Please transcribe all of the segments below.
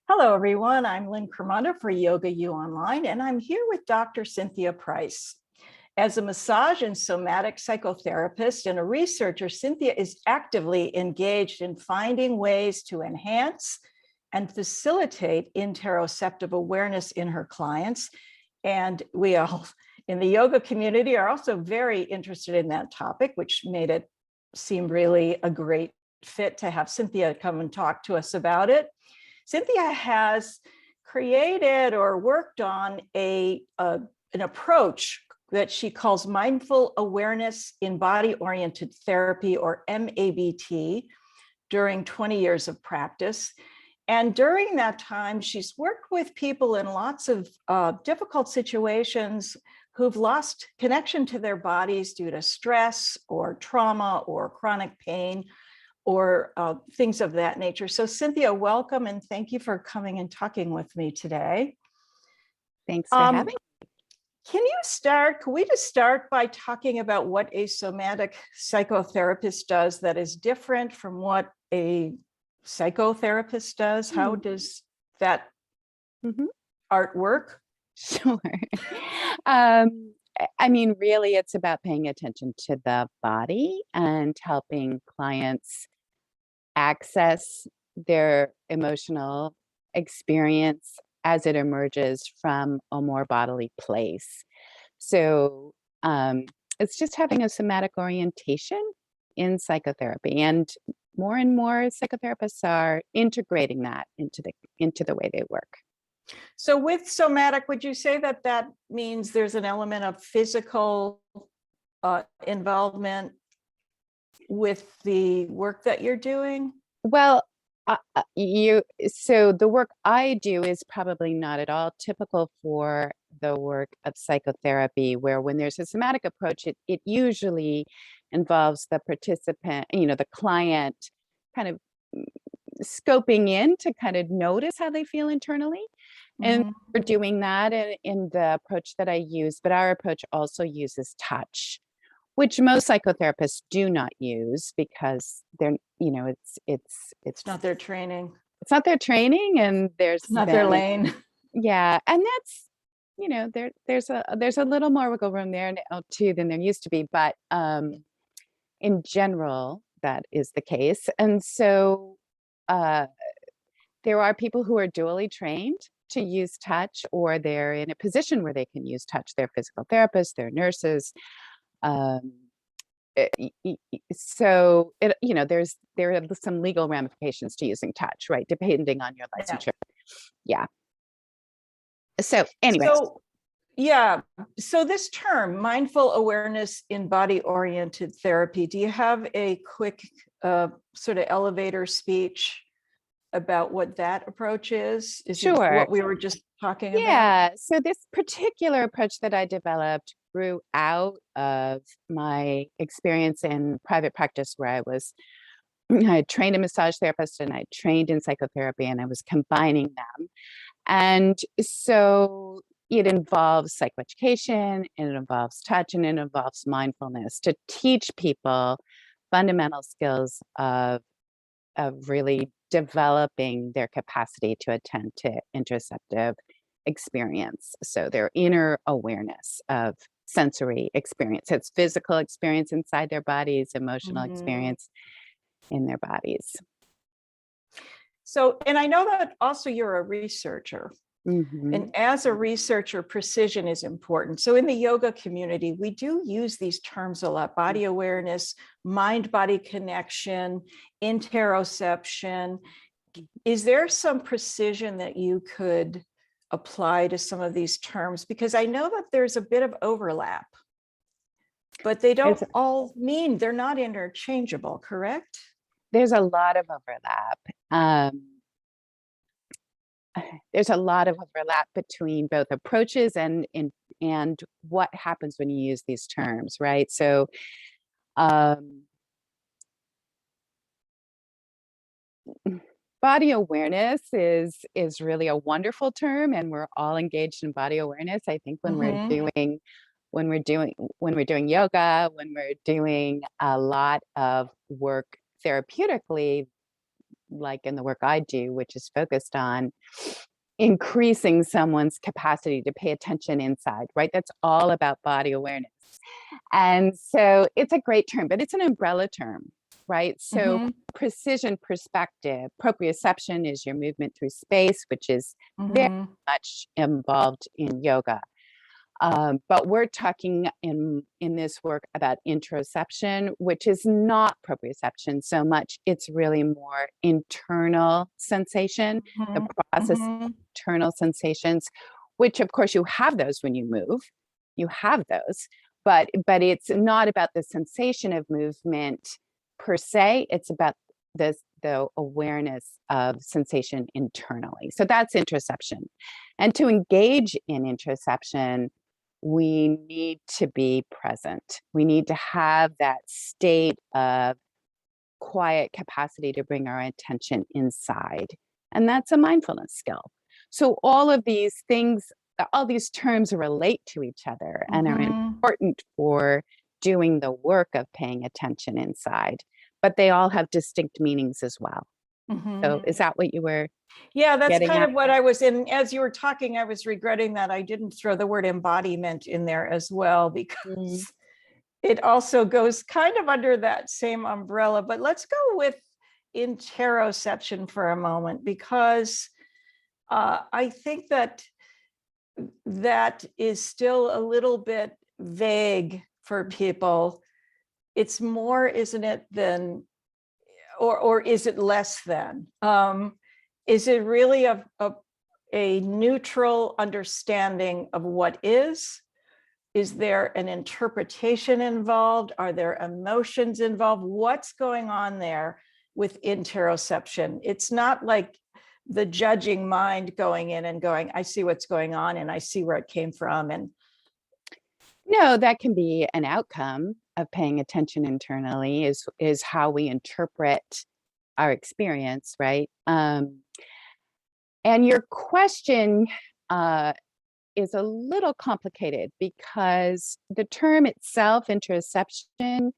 Hello, everyone. I'm Lynn Cremona for YogaUOnline, and I'm here with Dr. Cynthia Price. As a massage and somatic psychotherapist and a researcher, Cynthia is actively engaged in finding ways to enhance and facilitate interoceptive awareness in her clients. And we all in the yoga community are also very interested in that topic, which made it seem really a great fit to have Cynthia come and talk to us about it. Cynthia has created or worked on an approach that she calls mindful awareness in body-oriented therapy, or MABT, during 20 years of practice. And during that time, she's worked with people in lots of difficult situations who've lost connection to their bodies due to stress or trauma or chronic pain, or things of that nature. So Cynthia, welcome, and thank you for coming and talking with me today. Thanks for having me. Can we just start by talking about what a somatic psychotherapist does that is different from what a psychotherapist does? How does that art work? Sure. I mean, really, it's about paying attention to the body and helping clients access their emotional experience as it emerges from a more bodily place. So it's just having a somatic orientation in psychotherapy, and more psychotherapists are integrating that into the way they work. So with somatic, would you say that that means there's an element of physical involvement with the work that you're doing? Well, so the work I do is probably not at all typical for the work of psychotherapy, where when there's a somatic approach, it usually involves the participant, the client kind of scoping in to kind of notice how they feel internally. And we're doing that in the approach that I use, but our approach also uses touch, which most psychotherapists do not use because they're, it's not their training. It's not their training, and it's not their lane. Yeah, and that's, there's a little more wiggle room there now too than there used to be, but in general, that is the case. And so there are people who are dually trained to use touch, or they're in a position where they can use touch. They're physical therapists, they're nurses. So there are some legal ramifications to using touch, right? Depending on your licensure. Yeah. So anyway. So this term, mindful awareness in body-oriented therapy, do you have a quick sort of elevator speech about what that approach is? Sure. What we were just talking about? Yeah. So this particular approach that I developed grew out of my experience in private practice, where I trained a massage therapist and I trained in psychotherapy, and I was combining them. And so it involves psychoeducation, and it involves touch, and it involves mindfulness to teach people fundamental skills of really developing their capacity to attend to interoceptive experience. So their inner awareness of sensory experience. It's physical experience inside their bodies, emotional experience in their bodies. So, and I know that also you're a researcher. And as a researcher, precision is important. So in the yoga community, we do use these terms a lot: body awareness, mind-body connection, interoception. Is there some precision that you could apply to some of these terms? Because I know that there's a bit of overlap, but they don't all mean, they're not interchangeable, correct? There's a lot of overlap. There's a lot of overlap between both approaches and what happens when you use these terms, right? So body awareness is really a wonderful term, and we're all engaged in body awareness. I think when we're doing yoga, when we're doing a lot of work therapeutically, like in the work I do, which is focused on increasing someone's capacity to pay attention inside, right? That's all about body awareness. And so it's a great term, but it's an umbrella term, right? So precision perspective, proprioception is your movement through space, which is very much involved in yoga. But we're talking in this work about interoception, which is not proprioception so much. It's really more internal sensation, the process of internal sensations, which of course you have those when you move. You have those, but it's not about the sensation of movement per se. It's about the awareness of sensation internally. So that's interoception. And to engage in interoception, we need to be present. We need to have that state of quiet capacity to bring our attention inside. And that's a mindfulness skill. So all of these things, all these terms relate to each other and are important for doing the work of paying attention inside, but they all have distinct meanings as well. So is that what you were? Yeah, that's kind of what I was in. As you were talking, I was regretting that I didn't throw the word embodiment in there as well, because it also goes kind of under that same umbrella. But let's go with interoception for a moment, because I think that is still a little bit vague for people. It's more, isn't it, than, or is it less than? Is it really a neutral understanding of what is? Is there an interpretation involved? Are there emotions involved? What's going on there with interoception? It's not like the judging mind going in and going, I see what's going on and I see where it came from. And no, that can be an outcome of paying attention internally, is how we interpret our experience, right? And your question is a little complicated, because the term itself, interoception,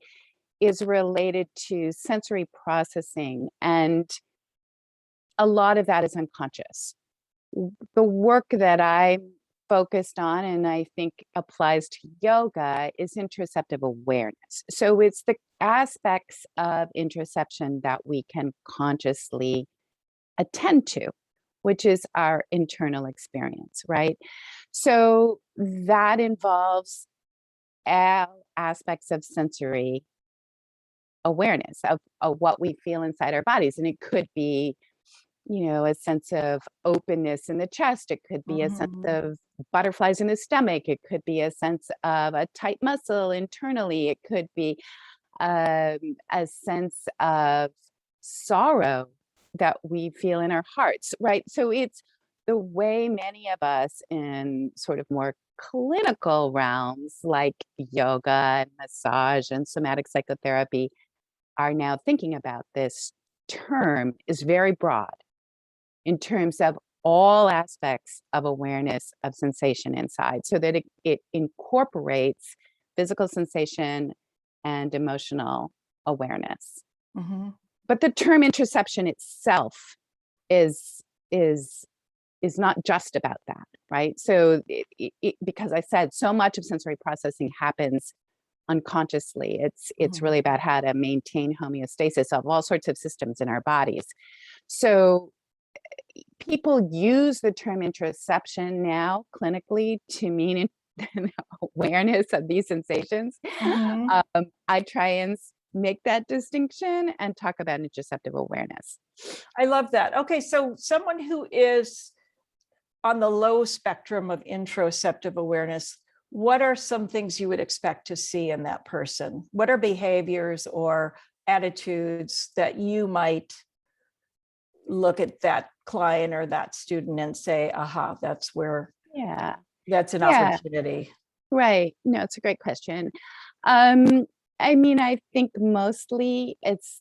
is related to sensory processing, and a lot of that is unconscious. The work that I'm focused on, and I think applies to yoga, is interoceptive awareness. So it's the aspects of interoception that we can consciously attend to, which is our internal experience, right? So that involves all aspects of sensory awareness of what we feel inside our bodies. And it could be, a sense of openness in the chest. It could be a sense of butterflies in the stomach. It could be a sense of a tight muscle internally. It could be a sense of sorrow that we feel in our hearts, right? So it's the way many of us in sort of more clinical realms like yoga and massage and somatic psychotherapy are now thinking about this term is very broad in terms of all aspects of awareness of sensation inside, so that it incorporates physical sensation and emotional awareness. But the term interoception itself is not just about that, right? So because I said so much of sensory processing happens unconsciously. It's really about how to maintain homeostasis of all sorts of systems in our bodies. So people use the term interoception now clinically to mean awareness of these sensations. I try and make that distinction and talk about interoceptive awareness. I love that. Okay, so someone who is on the low spectrum of interoceptive awareness, what are some things you would expect to see in that person? What are behaviors or attitudes that you might look at that client or that student and say, aha, that's where, that's an opportunity? Right. No, it's a great question. I think mostly it's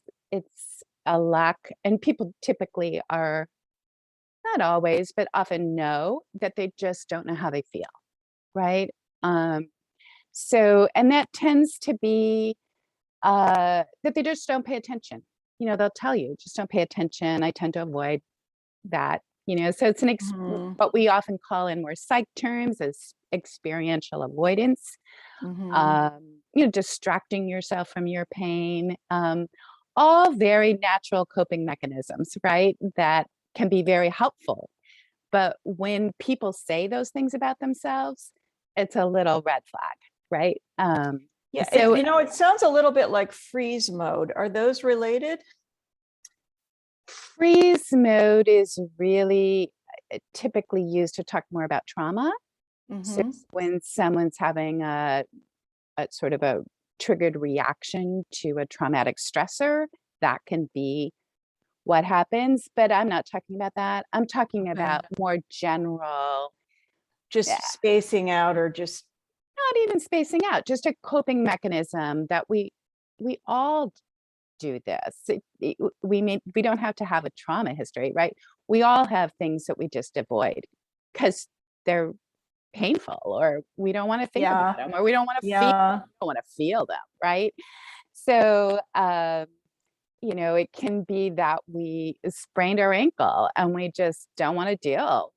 a lack, and people typically are, not always, but often know that they just don't know how they feel, right? So, and that tends to be that they just don't pay attention. they'll tell you, just don't pay attention. I tend to avoid that, so it's Mhm. what we often call in more psych terms as experiential avoidance, Mhm. distracting yourself from your pain, all very natural coping mechanisms, right? That can be very helpful. But when people say those things about themselves, it's a little red flag, right? Yeah, So it sounds a little bit like freeze mode. Are those related? freeze mode is really typically used to talk more about trauma. So Mhm. when someone's having a sort of a triggered reaction to a traumatic stressor, that can be what happens. But I'm not talking about that. I'm talking Okay. about more general, Just spacing out or just not even spacing out, just a coping mechanism that we all do this. We don't have to have a trauma history, right? We all have things that we just avoid because they're painful, or we don't want to think about yeah. them, or we don't want to Yeah. feel them, right? So it can be that we sprained our ankle and we just don't want to deal.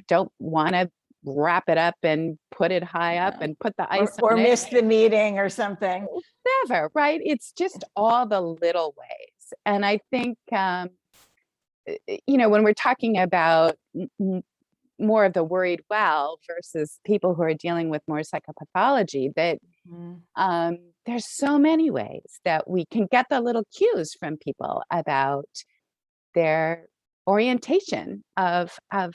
Don't want to wrap it up and put it high up Yeah. and put the Or ice or on it. miss the meeting or something. Never, right? It's just all the little ways. And I think, when we're talking about more of the worried well versus people who are dealing with more psychopathology, that Mhm. there's so many ways that we can get the little cues from people about their orientation of how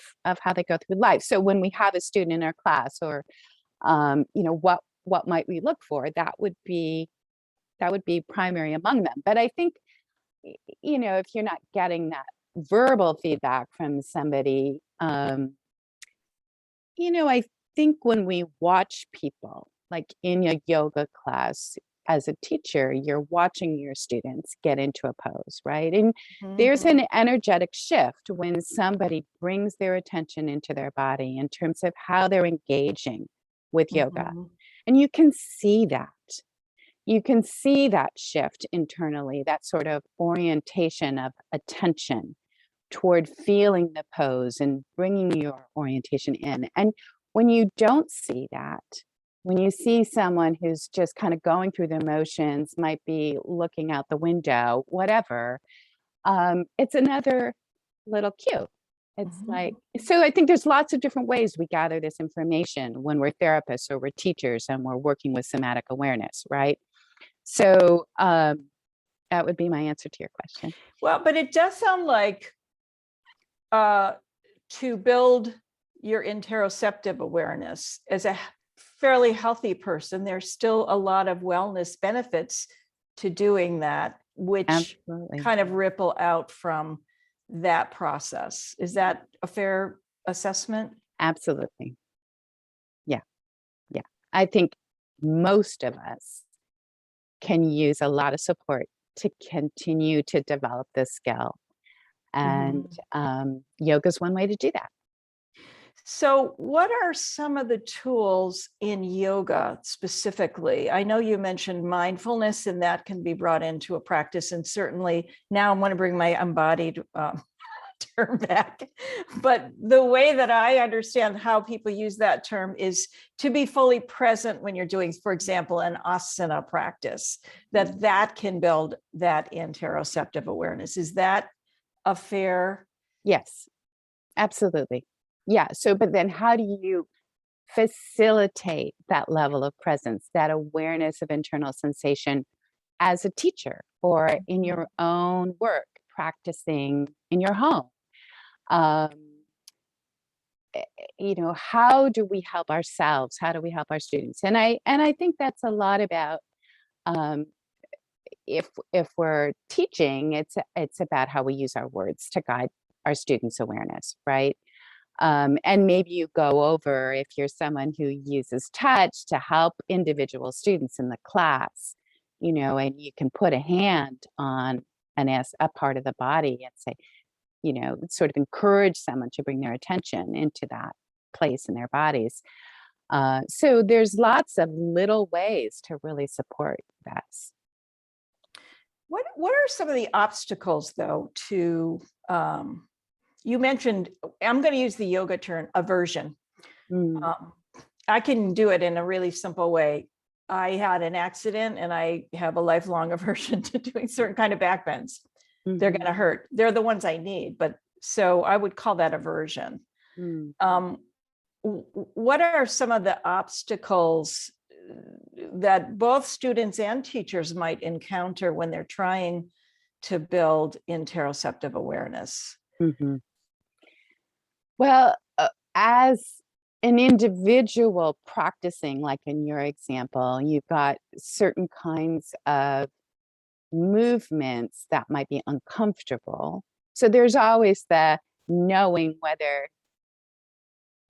they go through life. So when we have a student in our class, or what might we look for, that would be primary among them. But I think, if you're not getting that verbal feedback from somebody, I think when we watch people, like in a yoga class, as a teacher, you're watching your students get into a pose, right? And there's Mhm. an energetic shift when somebody brings their attention into their body in terms of how they're engaging with yoga. Mhm. And you can see that. You can see that shift internally, that sort of orientation of attention toward feeling the pose and bringing your orientation in. And when you don't see that, when you see someone who's just kind of going through the motions, might be looking out the window, whatever, it's another little cue. It's like, Mhm. so I think there's lots of different ways we gather this information when we're therapists or we're teachers and we're working with somatic awareness, right? So that would be my answer to your question. Well, but it does sound like uh, to build your interoceptive awareness as a fairly healthy person, there's still a lot of wellness benefits to doing that, which Absolutely. kind of ripple out from that process. Is that a fair assessment? Absolutely. Yeah. Yeah. I think most of us can use a lot of support to continue to develop this skill. And Mhm. yoga is one way to do that. So, what are some of the tools in yoga specifically? I know you mentioned mindfulness, and that can be brought into a practice. And certainly now I want to bring my embodied term back. But the way that I understand how people use that term is to be fully present when you're doing, for example, an asana practice, that can build that interoceptive awareness. Is that a fair? Yes, absolutely. Yeah. So, but then how do you facilitate that level of presence, that awareness of internal sensation as a teacher or in your own work, practicing in your home? Um, how do we help ourselves? How do we help our students? And I think that's a lot about, um, if we're teaching, it's about how we use our words to guide our students' awareness, right? And maybe you go over, if you're someone who uses touch to help individual students in the class, and you can put a hand on a part of the body and say, sort of encourage someone to bring their attention into that place in their bodies. So there's lots of little ways to really support this. What are some of the obstacles, though, to you mentioned, I'm going to use the yoga term, aversion. I can do it in a really simple way. I had an accident and I have a lifelong aversion to doing certain kind of back bends. They're going to hurt. They're the ones I need, but so I would call that aversion. What are some of the obstacles that both students and teachers might encounter when they're trying to build interoceptive awareness? Well, as an individual practicing, like in your example, you've got certain kinds of movements that might be uncomfortable. So there's always the knowing whether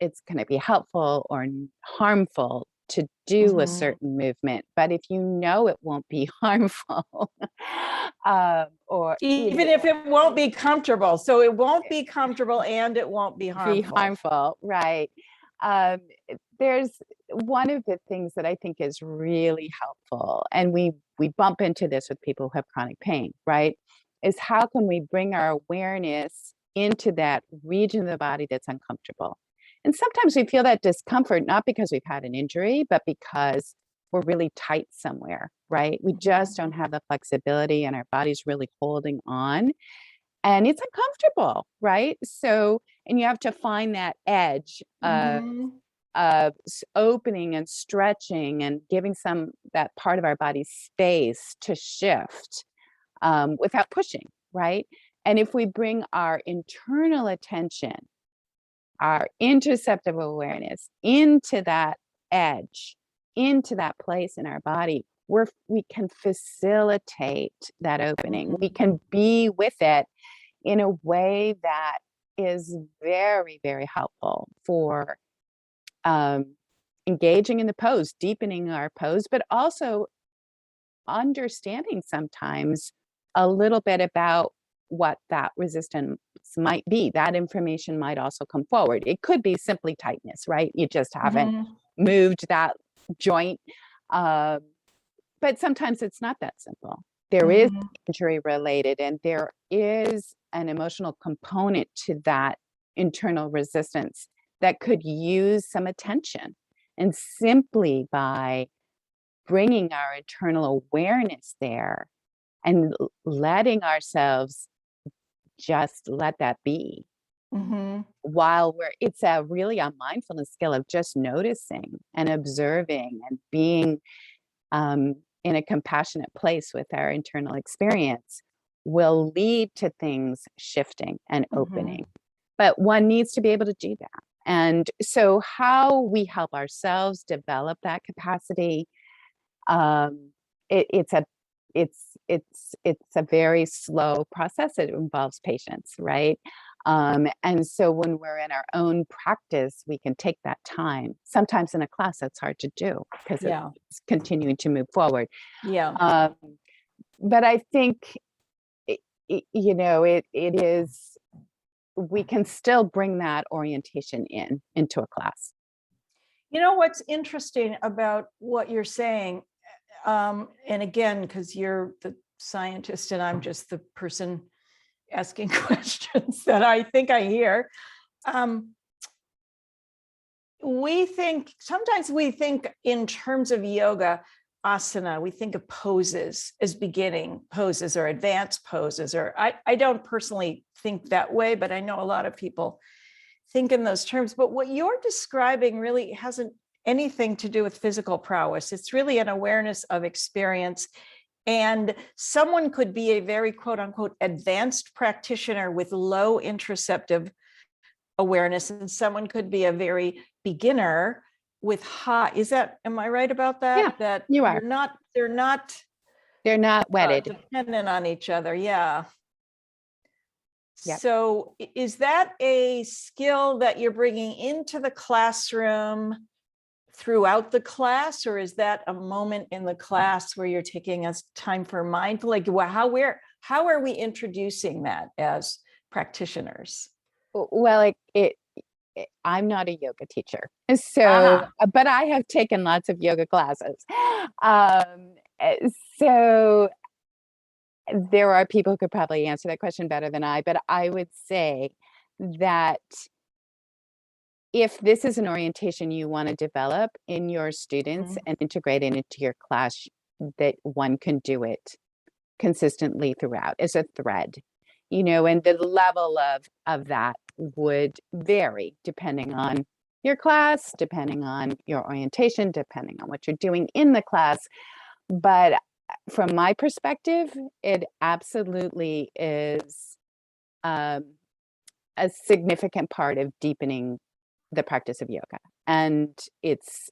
it's going to be helpful or harmful to do a certain movement. But if you know it won't be harmful, or even if it won't be comfortable, so it won't be comfortable and it won't be harmful. Right? There's one of the things that I think is really helpful, and we bump into this with people who have chronic pain, right? Is how can we bring our awareness into that region of the body that's uncomfortable? And sometimes we feel that discomfort, not because we've had an injury, but because we're really tight somewhere, right? We just don't have the flexibility and our body's really holding on and it's uncomfortable, right? So, and you have to find that edge of opening and stretching and giving that part of our body space to shift without pushing, right? And if we bring our internal attention, our interoceptive awareness into that edge, into that place in our body, we can facilitate that opening. We can be with it in a way that is very, very helpful for engaging in the pose, deepening our pose, but also understanding sometimes a little bit about what that resistance might be. That information might also come forward. It could be simply tightness, right? You just haven't moved that joint. But sometimes it's not that simple. There is injury related, and there is an emotional component to that internal resistance that could use some attention. And simply by bringing our internal awareness there and letting ourselves just let that be while it's really a mindfulness skill of just noticing and observing and being in a compassionate place with our internal experience will lead to things shifting and opening. But one needs to be able to do that. And so how we help ourselves develop that capacity, it's a very slow process. It involves patience, right? And so when we're in our own practice, we can take that time. Sometimes in a class, that's hard to do because it's continuing to move forward. But I think, it is, we can still bring that orientation into a class. You know, what's interesting about what you're saying, and again, because you're the scientist and I'm just the person asking questions that I think I hear. Sometimes we think in terms of yoga, asana, we think of poses as beginning poses or advanced poses, or I don't personally think that way, but I know a lot of people think in those terms. But what you're describing really hasn't anything to do with physical prowess. It's really an awareness of experience. And someone could be a very quote unquote advanced practitioner with low interoceptive awareness, and someone could be a very beginner with high. Am I right about that? Yeah, that you are. They're not wedded. Dependent on each other. Yeah. Yep. So is that a skill that you're bringing into the classroom throughout the class, or is that a moment in the class where you're taking us time for mindful? Like, how are we introducing that as practitioners? Well, I'm not a yoga teacher, so but I have taken lots of yoga classes. So there are people who could probably answer that question better than I, but I would say that if this is an orientation you want to develop in your students and integrate it into your class, that one can do it consistently throughout as a thread, and the level of that would vary depending on your class, depending on your orientation, depending on what you're doing in the class. But from my perspective, it absolutely is a significant part of deepening the practice of yoga, and it's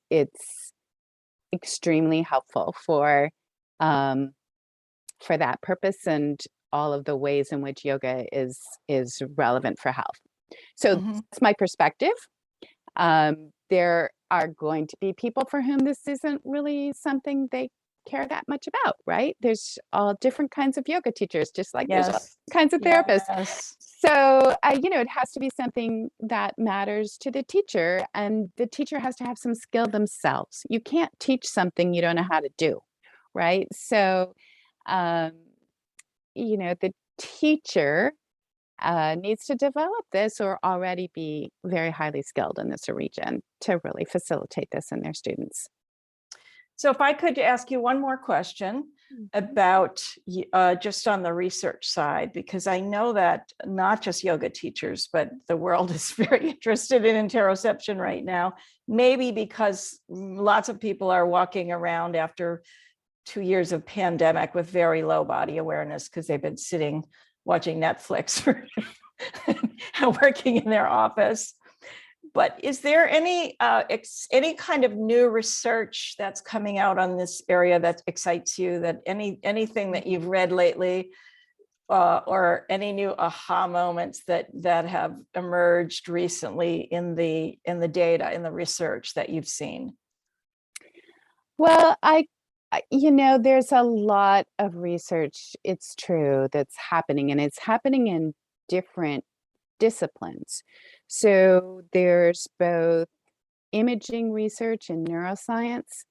extremely helpful for that purpose and all of the ways in which yoga is relevant for health. So that's my perspective. There are going to be people for whom this isn't really something they care that much about, right? There's all different kinds of yoga teachers, just like there's all kinds of therapists. So, it has to be something that matters to the teacher, and the teacher has to have some skill themselves. You can't teach something you don't know how to do, right? So, the teacher needs to develop this or already be very highly skilled in this region to really facilitate this in their students. So if I could ask you one more question about just on the research side, because I know that not just yoga teachers, but the world is very interested in interoception right now, maybe because lots of people are walking around after 2 years of pandemic with very low body awareness because they've been sitting watching Netflix and working in their office. But is there any kind of new research that's coming out on this area that excites you? That anything that you've read lately, or any new aha moments that have emerged recently in the data, in the research that you've seen? Well, there's a lot of research, it's true, that's happening, and it's happening in different disciplines. So there's both imaging research in neuroscience,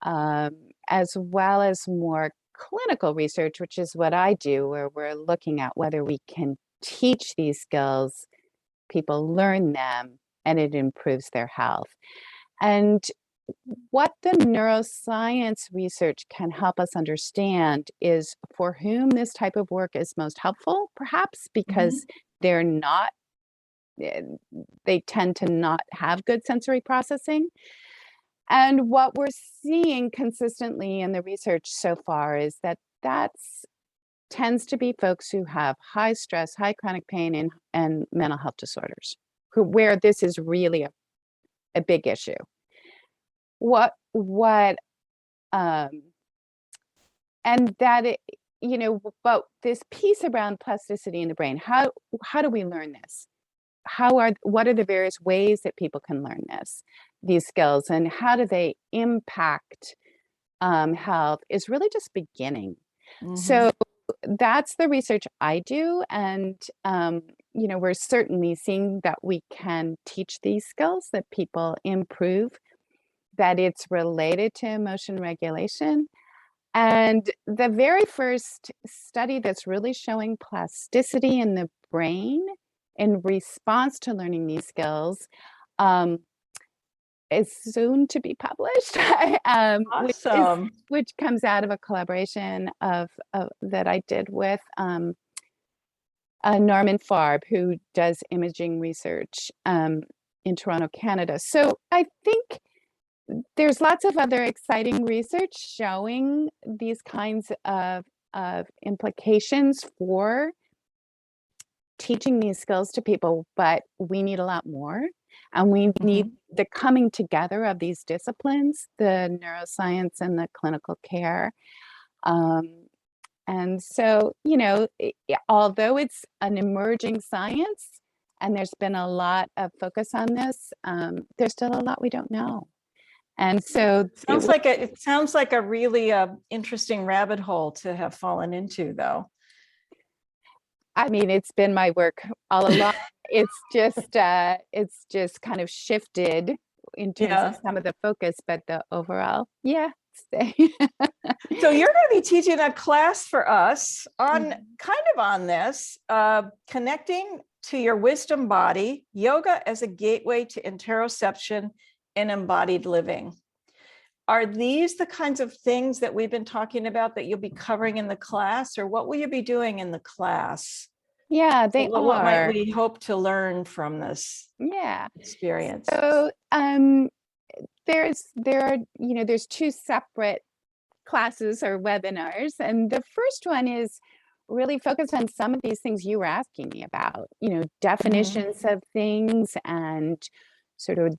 as well as more clinical research, which is what I do, where we're looking at whether we can teach these skills, people learn them, and it improves their health. And what the neuroscience research can help us understand is for whom this type of work is most helpful, perhaps because they're not, they tend to not have good sensory processing. And what we're seeing consistently in the research so far is that tends to be folks who have high stress, high chronic pain, and mental health disorders, where this is really a big issue. And that but this piece around plasticity in the brain, how do we learn this? What are the various ways that people can learn these skills, and how do they impact health is really just beginning. So that's the research I do, and we're certainly seeing that we can teach these skills, that people improve, that it's related to emotion regulation. And the very first study that's really showing plasticity in the brain in response to learning these skills is soon to be published. Awesome. which comes out of a collaboration that I did with Norman Farb, who does imaging research in Toronto, Canada. So I think there's lots of other exciting research showing these kinds of implications for teaching these skills to people, but we need a lot more. And we need the coming together of these disciplines, the neuroscience and the clinical care. And so, although it's an emerging science and there's been a lot of focus on this, there's still a lot we don't know. And so it sounds like a really interesting rabbit hole to have fallen into, though. I mean, it's been my work all along. It's just kind of shifted in terms of some of the focus, but the overall, yeah, stay. So you're going to be teaching a class for us on Mhm. kind of on this, connecting to your wisdom body, yoga as a gateway to interoception and embodied living. Are these the kinds of things that we've been talking about that you'll be covering in the class, or what will you be doing in the class? Yeah, they What might are. we hope to learn from this Yeah. experience? So there's two separate classes or webinars, and the first one is really focused on some of these things you were asking me about, definitions of things and sort of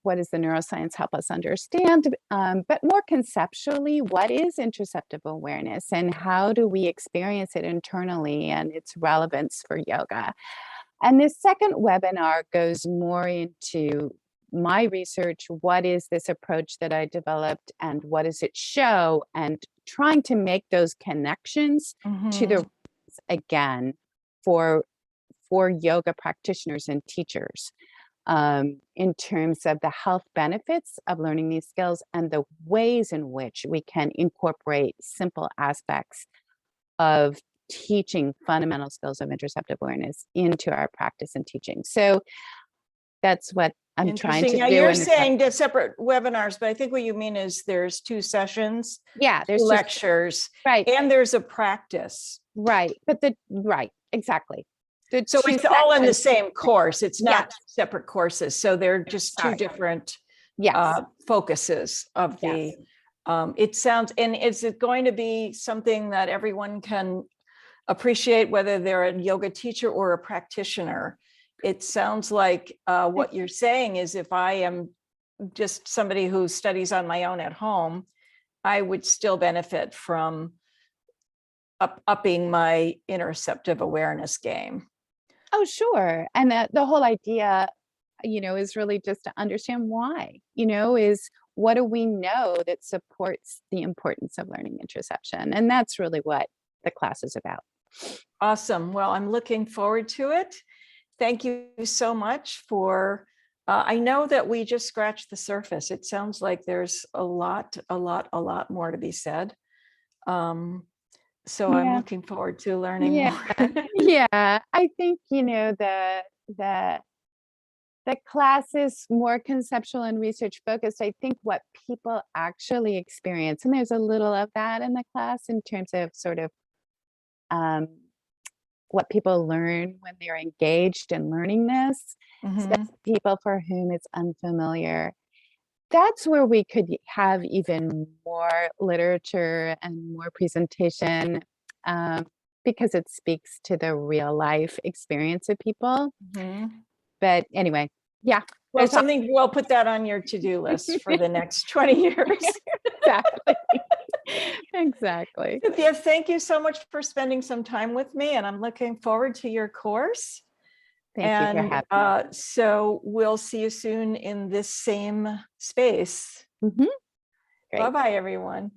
what does the neuroscience help us understand, but more conceptually, what is interoceptive awareness and how do we experience it internally and its relevance for yoga. And this second webinar goes more into my research. What is this approach that I developed and what does it show? And trying to make those connections to the again for yoga practitioners and teachers, in terms of the health benefits of learning these skills and the ways in which we can incorporate simple aspects of teaching fundamental skills of interoceptive awareness into our practice and teaching. So that's what I'm trying to do. Now you're saying the separate webinars, but I think what you mean is there's 2 sessions, yeah, there's lectures, right, and there's a practice. Right, but exactly. So it's all in the same course. It's not Yes. separate courses. So they're just 2 different Yes. focuses of the, it sounds, and is it going to be something that everyone can appreciate, whether they're a yoga teacher or a practitioner? It sounds like what you're saying is if I am just somebody who studies on my own at home, I would still benefit from upping my interoceptive awareness game. Oh, sure. And the whole idea, is really just to understand why, is what do we know that supports the importance of learning interoception? And that's really what the class is about. Awesome. Well, I'm looking forward to it. Thank you so much for, I know that we just scratched the surface. It sounds like there's a lot more to be said. So I'm looking forward to learning more. Yeah. I think, the class is more conceptual and research focused. I think what people actually experience, and there's a little of that in the class in terms of sort of what people learn when they're engaged in learning this, especially people for whom it's unfamiliar. That's where we could have even more literature and more presentation, because it speaks to the real life experience of people. But anyway, yeah. Well, we'll put that on your to-do list for the next 20 years. Exactly. Exactly. Cynthia, thank you so much for spending some time with me, and I'm looking forward to your course. Thank you for having me. So we'll see you soon in this same space. Great. Bye-bye, everyone.